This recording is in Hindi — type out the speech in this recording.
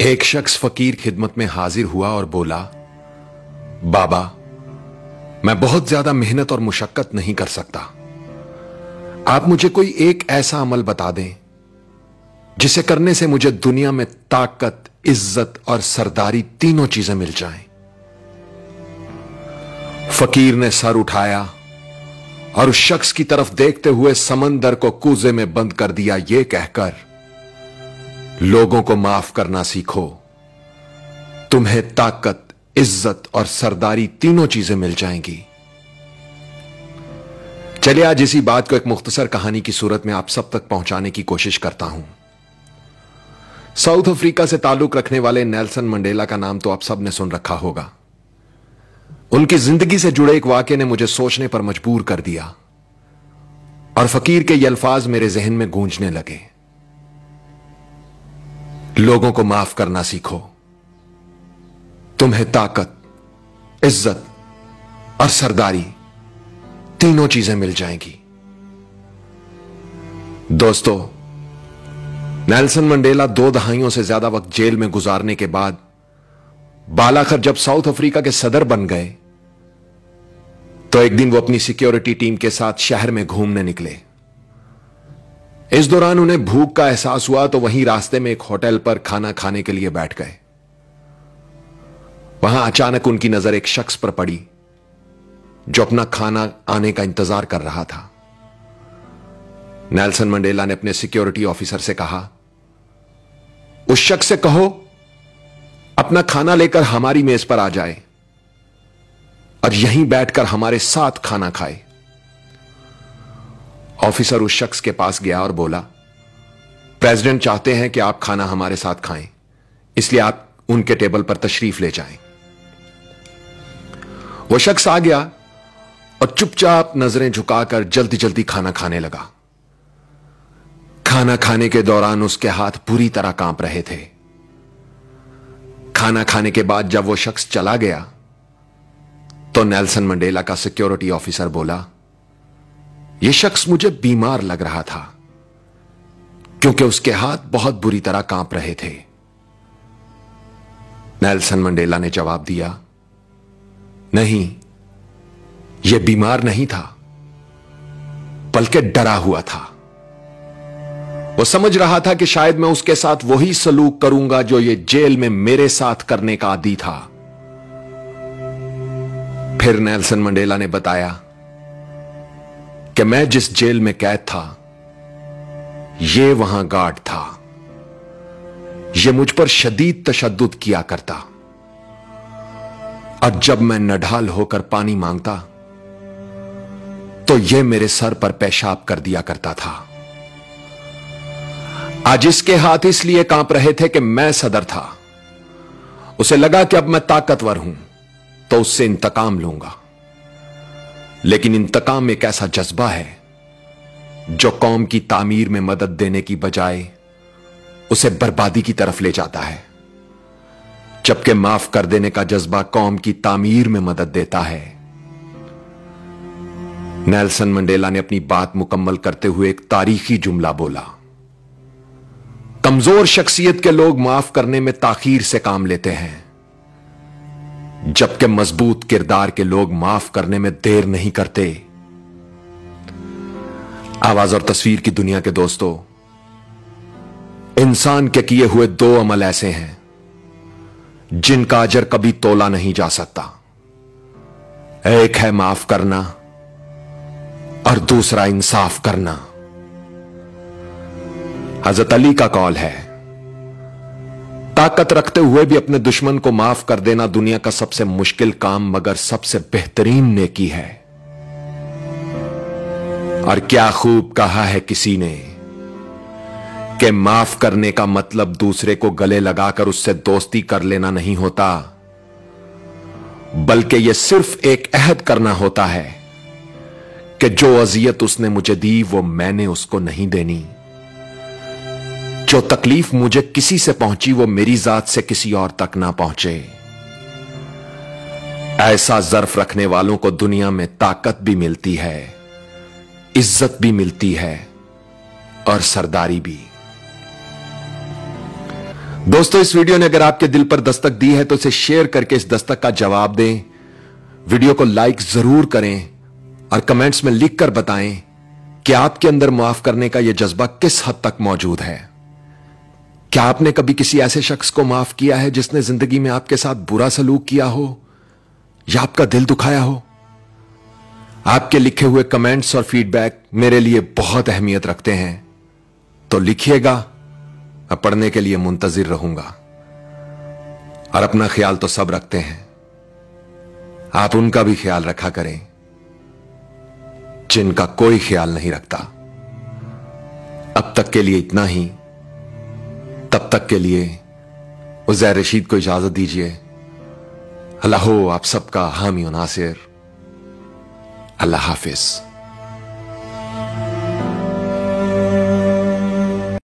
एक शख्स फकीर खिदमत में हाजिर हुआ और बोला, बाबा, मैं बहुत ज्यादा मेहनत और मुशक्कत नहीं कर सकता। आप मुझे कोई एक ऐसा अमल बता दें जिसे करने से मुझे दुनिया में ताकत, इज्जत और सरदारी तीनों चीजें मिल जाएं। फकीर ने सर उठाया और उस शख्स की तरफ देखते हुए समंदर को कूजे में बंद कर दिया, यह कहकर, लोगों को माफ करना सीखो, तुम्हें ताकत, इज्जत और सरदारी तीनों चीजें मिल जाएंगी। चलिए आज इसी बात को एक मुख्तसर कहानी की सूरत में आप सब तक पहुंचाने की कोशिश करता हूं। साउथ अफ्रीका से ताल्लुक रखने वाले नेल्सन मंडेला का नाम तो आप सब ने सुन रखा होगा। उनकी जिंदगी से जुड़े एक वाकये ने मुझे सोचने पर मजबूर कर दिया और फकीर के ये अल्फाज मेरे जहन में गूंजने लगे। लोगों को माफ करना सीखो, तुम्हें ताकत, इज्जत और सरदारी तीनों चीजें मिल जाएंगी। दोस्तों, नेल्सन मंडेला 2 दहाइयों से ज्यादा वक्त जेल में गुजारने के बाद बालाखर जब साउथ अफ्रीका के सदर बन गए तो एक दिन वो अपनी सिक्योरिटी टीम के साथ शहर में घूमने निकले। इस दौरान उन्हें भूख का एहसास हुआ तो वहीं रास्ते में एक होटल पर खाना खाने के लिए बैठ गए। वहां अचानक उनकी नजर एक शख्स पर पड़ी जो अपना खाना आने का इंतजार कर रहा था। नेल्सन मंडेला ने अपने सिक्योरिटी ऑफिसर से कहा, उस शख्स से कहो अपना खाना लेकर हमारी मेज पर आ जाए और यहीं बैठकर हमारे साथ खाना खाए। ऑफिसर उस शख्स के पास गया और बोला, प्रेसिडेंट चाहते हैं कि आप खाना हमारे साथ खाएं, इसलिए आप उनके टेबल पर तशरीफ ले जाएं। वो शख्स आ गया और चुपचाप नजरें झुकाकर जल्दी जल्दी खाना खाने लगा। खाना खाने के दौरान उसके हाथ पूरी तरह कांप रहे थे। खाना खाने के बाद जब वो शख्स चला गया तो नेल्सन मंडेला का सिक्योरिटी ऑफिसर बोला, यह शख्स मुझे बीमार लग रहा था क्योंकि उसके हाथ बहुत बुरी तरह कांप रहे थे। नेल्सन मंडेला ने जवाब दिया, नहीं, यह बीमार नहीं था बल्कि डरा हुआ था। वो समझ रहा था कि शायद मैं उसके साथ वही सलूक करूंगा जो ये जेल में मेरे साथ करने का आदी था। फिर नेल्सन मंडेला ने बताया कि मैं जिस जेल में कैद था ये वहां गार्ड था। ये मुझ पर शदीद तशद्दुद किया करता और जब मैं नढाल होकर पानी मांगता तो ये मेरे सर पर पेशाब कर दिया करता था। आज इसके हाथ इसलिए कांप रहे थे कि मैं सदर था। उसे लगा कि अब मैं ताकतवर हूं तो उससे इंतकाम लूंगा, लेकिन इंतकाम एक ऐसा जज्बा है जो कौम की तामीर में मदद देने की बजाय उसे बर्बादी की तरफ ले जाता है, जबकि माफ कर देने का जज्बा कौम की तामीर में मदद देता है। नेल्सन मंडेला ने अपनी बात मुकम्मल करते हुए एक तारीखी जुमला बोला, कमजोर शख्सियत के लोग माफ करने में ताखीर से काम लेते हैं, जबकि मजबूत किरदार के लोग माफ करने में देर नहीं करते। आवाज और तस्वीर की दुनिया के दोस्तों, इंसान के किए हुए 2 अमल ऐसे हैं जिनका अजर कभी तोला नहीं जा सकता। एक है माफ करना और दूसरा इंसाफ करना। हजरत अली का कौल है, ताकत रखते हुए भी अपने दुश्मन को माफ कर देना दुनिया का सबसे मुश्किल काम मगर सबसे बेहतरीन नेकी है। और क्या खूब कहा है किसी ने कि माफ करने का मतलब दूसरे को गले लगाकर उससे दोस्ती कर लेना नहीं होता, बल्कि यह सिर्फ एक अहद करना होता है कि जो अजियत उसने मुझे दी वो मैंने उसको नहीं देनी। जो तकलीफ मुझे किसी से पहुंची वो मेरी जात से किसी और तक ना पहुंचे। ऐसा ज़र्फ रखने वालों को दुनिया में ताकत भी मिलती है, इज्जत भी मिलती है और सरदारी भी। दोस्तों, इस वीडियो ने अगर आपके दिल पर दस्तक दी है तो इसे शेयर करके इस दस्तक का जवाब दें। वीडियो को लाइक जरूर करें और कमेंट्स में लिखकर बताएं कि आपके अंदर माफ करने का यह जज्बा किस हद तक मौजूद है। क्या आपने कभी किसी ऐसे शख्स को माफ किया है जिसने जिंदगी में आपके साथ बुरा सलूक किया हो या आपका दिल दुखाया हो? आपके लिखे हुए कमेंट्स और फीडबैक मेरे लिए बहुत अहमियत रखते हैं, तो लिखिएगा, मैं पढ़ने के लिए मुंतजिर रहूंगा। और अपना ख्याल तो सब रखते हैं, आप उनका भी ख्याल रखा करें जिनका कोई ख्याल नहीं रखता। अब तक के लिए इतना ही। तब तक के लिए उज़ैर रशीद को इजाजत दीजिए। अल्लाह हो आप सबका हामी और नासिर। अल्लाह हाफिज।